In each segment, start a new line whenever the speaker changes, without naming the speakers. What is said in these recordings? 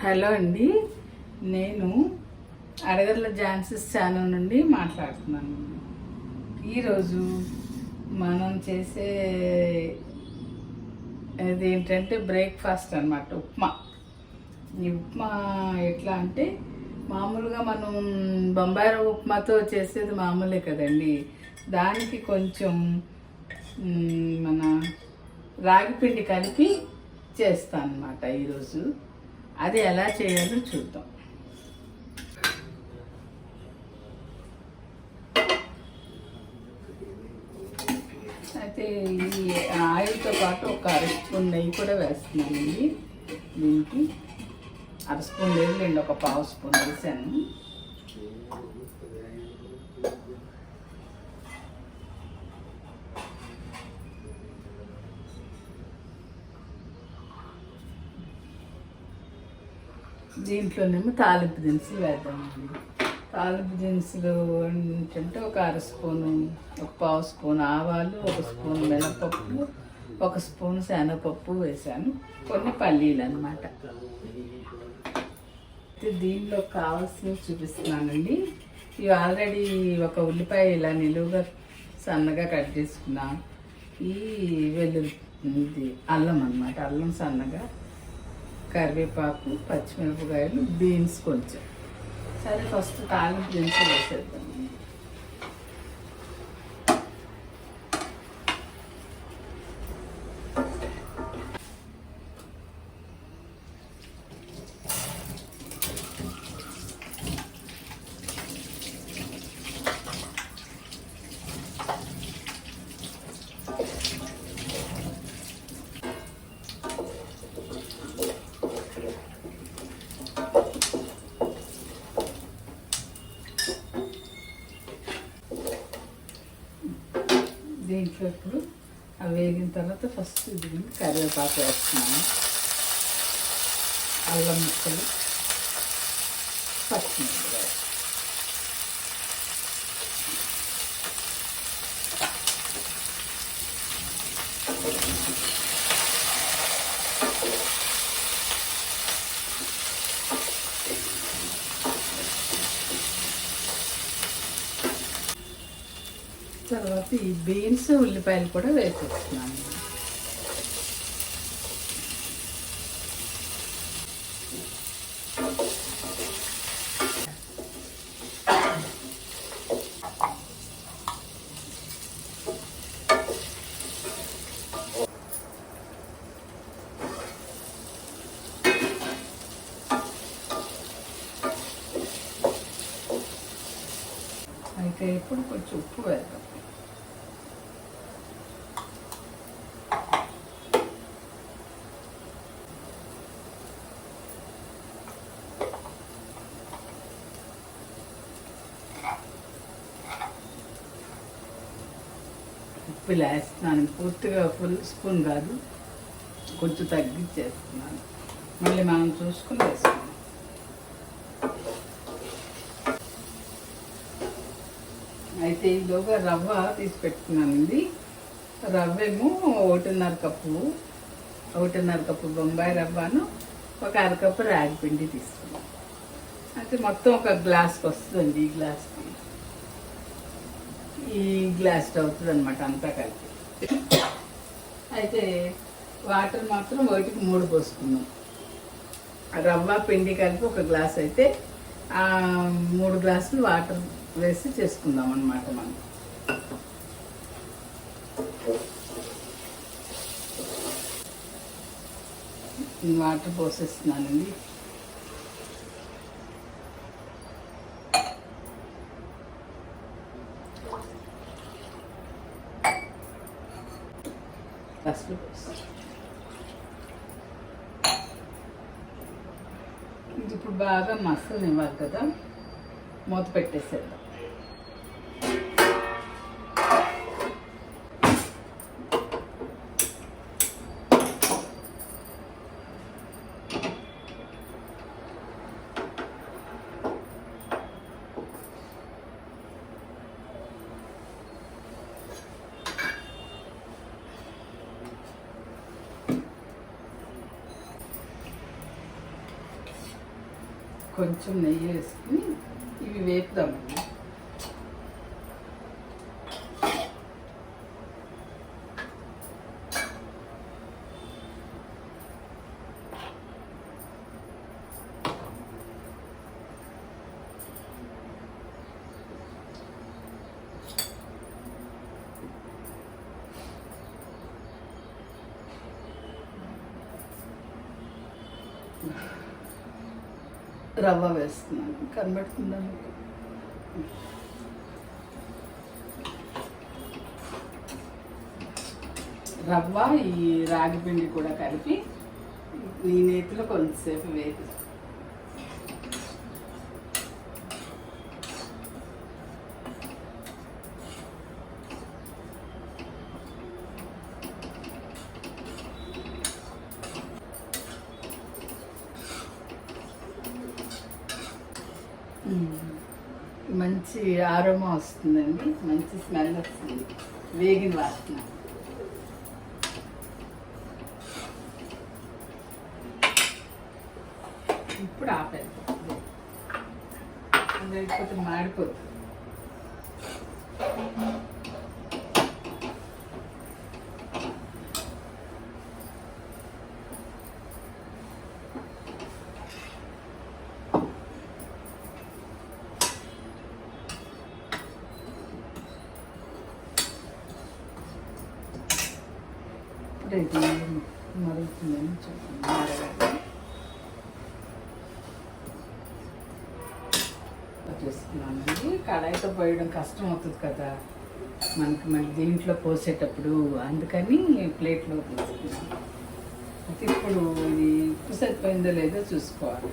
Hello అండి, నేను Adagarla Jhansi's channel నుండి మాట్లాడుతున్నాను. ఈరోజు మనం చేసే ఏంటంటే బ్రేక్ఫాస్ట్ అన్నమాట, ఉప్మా. ఈ ఉప్మా ఎట్లా అంటే మామూలుగా మనం బొంబాయి రవ్వ ఉప్మాతో చేసేది మామూలే కదండి. దానికి కొంచెం మన రాగి పిండి కలిపి చేస్తాను అన్నమాట ఈరోజు. అది ఎలా చేయాలో చూద్దాం. అయితే ఈ ఆయిల్తో పాటు ఒక అర స్పూన్ నెయ్యి కూడా వేస్తున్నానండి. దీనికి అర స్పూన్ లేదులేండి, ఒక పావు స్పూన్ వేసాను. దీంట్లోనేమో తాలింపు దినుసులు వేద్దామండి. తాలింపు దినుసులు ఏంటంటే ఒక అర స్పూను, ఒక పావు స్పూన్ ఆవాలు, ఒక స్పూన్ మినపప్పు, ఒక స్పూన్ శనగపప్పు వేసాను, కొన్ని పల్లీలు అన్నమాట. దీనిలో కావాల్సినవి చూపిస్తున్నానండి. ఇవి ఆల్రెడీ ఒక ఉల్లిపాయ ఇలా నిలువుగా సన్నగా కట్ చేసుకున్నా. ఈ వెల్లుల్లి అల్లం అన్నమాట, అల్లం సన్నగా, కరివేపాకు, పచ్చిమిరపకాయలు, బీన్స్ కొంచెం. సరే, ఫస్ట్ తాలింపు దినుసులు వేసేద్దాం. దీంట్లో ఇప్పుడు అవి వేగిన తర్వాత ఫస్ట్ ఇది కరివేపాకు వేస్తున్నాను, అల్లం ముక్కలు, పచ్చిమిరపకాయ. తర్వాత ఈ బీన్స్, ఉల్లిపాయలు కూడా వేసేస్తున్నాను. అయితే ఇప్పుడు కొంచెం ఉప్పు వేద్దాం. ఉప్పు వేస్తున్నాను, పూర్తిగా ఫుల్ స్పూన్ కాదు, కొంచెం తగ్గించేస్తున్నాను. మళ్ళీ మనం చూసుకుని వేసుకున్నాం. అయితే ఈలోగా రవ్వ తీసి పెట్టుకున్నానండి. రవ్వ ఏమో 1.5 కప్పు బొంబాయి రవ్వను, ఒక అరకప్పు రాగి పిండి తీసుకున్నాం. అయితే మొత్తం ఒక గ్లాస్కి వస్తుందండి. ఈ గ్లాస్ అవుతుంది అనమాట అంతా కలిపి. అయితే వాటర్ మాత్రం 1కి 3 పోసుకున్నాం. రవ్వ పిండి కలిపి ఒక గ్లాస్ అయితే 3 గ్లాసులు వాటర్ వేసి చేసుకుందాం అన్నమాట. మనం వాటర్ పోసేస్తున్నానండి. ఇది ఇప్పుడు బాగా మసలనివ్వాలి కదా, మూత పెట్టేసేద్దాం. కొంచెం నెయ్యి వేసుకుని ఇవి వేపుదామండి. రవ్వ వేస్తున్నాను, కనబడుతుందా మీకు? రవ్వ ఈ రాగి పిండి కూడా కలిపి ఈ నేతిలో కొంతసేపు వేపి మంచి ఆరోమా వస్తుందండి, మంచి స్మెల్ వస్తుంది, వేగిన వాసన. ఇప్పుడు ఆపేది, లేకపోతే మాడిపోతుంది. ఇది మరుగుతుందని చెప్పండి. వచ్చేస్తున్నానండి. కడాయితో పోయడం కష్టం అవుతుంది కదా మనకి, మళ్ళీ దీంట్లో పోసేటప్పుడు, అందుకని ప్లేట్లో తీసుకున్నాను. ఇప్పుడు ఇది ఉప్పు సరిపోయిందో లేదో చూసుకోవాలి.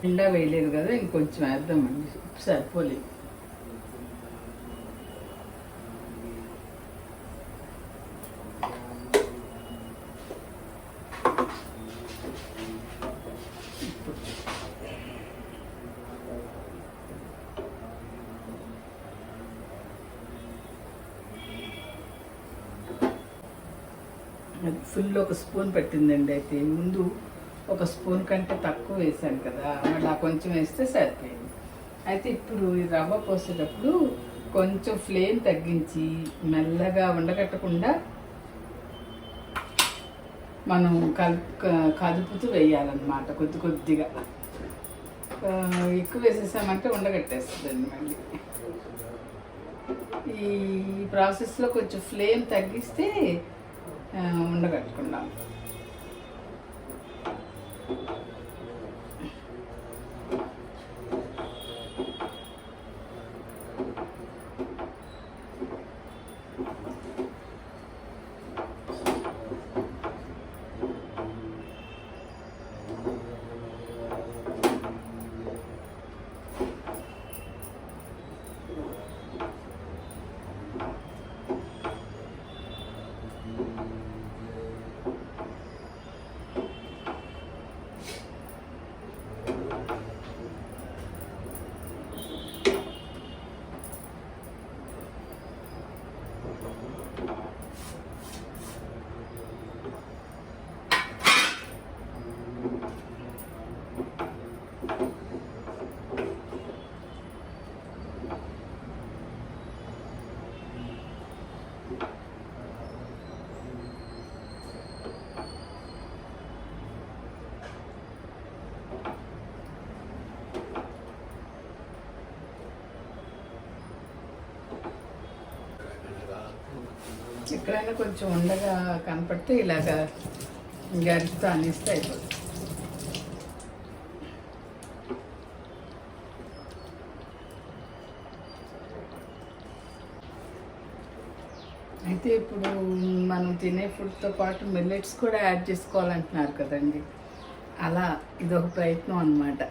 నిండా వేయలేదు కదా, ఇంకొంచెం వేద్దామండి, ఉప్పు సరిపోలేదు. అది ఫుల్ ఒక స్పూన్ పెట్టిందండి. అయితే ముందు ఒక స్పూన్ కంటే తక్కువ వేసాను కదా, మళ్ళీ కొంచెం వేస్తే సరిపోయింది. అయితే ఇప్పుడు ఈ రవ్వ పోసేటప్పుడు కొంచెం ఫ్లేమ్ తగ్గించి మెల్లగా ఉండగట్టకుండా మనం కదుపుతూ వేయాలన్నమాట, కొద్ది కొద్దిగా. ఎక్కువ వేసేసామంటే ఉండగట్టేస్తుందండి మళ్ళీ. ఈ ప్రాసెస్లో కొంచెం ఫ్లేమ్ తగ్గిస్తే ఉండగట్టుకున్నాం. ఎక్కడైనా కొంచెం ఉండగా కనపడితే ఇలాగా గరిటతో అనిస్తే అయిపోతుంది. అయితే ఇప్పుడు మనం తినే ఫుడ్తో పాటు మిల్లెట్స్ కూడా యాడ్ చేసుకోవాలంటున్నారు కదండి, అలా ఇదొక ప్రయత్నం అన్నమాట.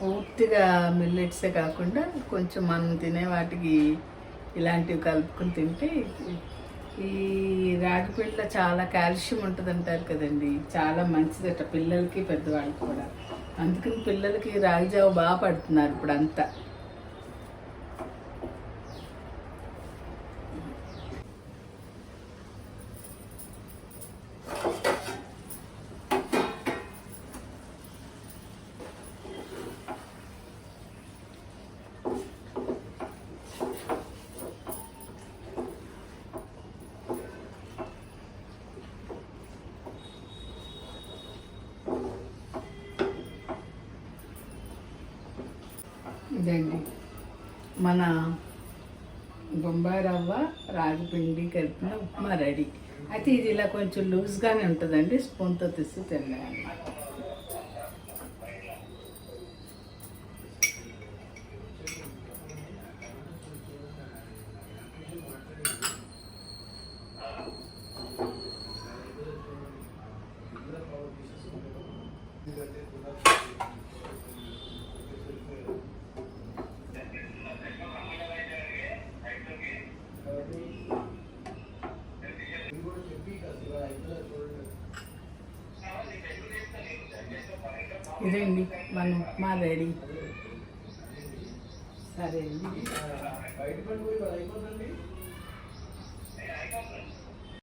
పూర్తిగా మిల్లెట్సే కాకుండా కొంచెం మనం తినే వాటికి ఇలాంటివి కలుపుకొని తింటే, ఈ రాగి పిండిలో చాలా కాల్షియం ఉంటుంది అంటారు కదండి, చాలా మంచిదట పిల్లలకి పెద్దవాళ్ళకి కూడా. అందుకని పిల్లలకి రాగి జావ బాగా పడుతున్నారు ఇప్పుడు అంతా. ఇదండి మన బొంబాయి రవ్వ రాగి పిండి కలిపిన ఉప్మా రెడీ. అయితే ఇది ఇలా కొంచెం లూజ్గానే ఉంటుందండి, స్పూన్తో తీసి తిన్నాయి అన్నమాట. ఇదండి మన ఉప్మా రెడీ. సరే అండి.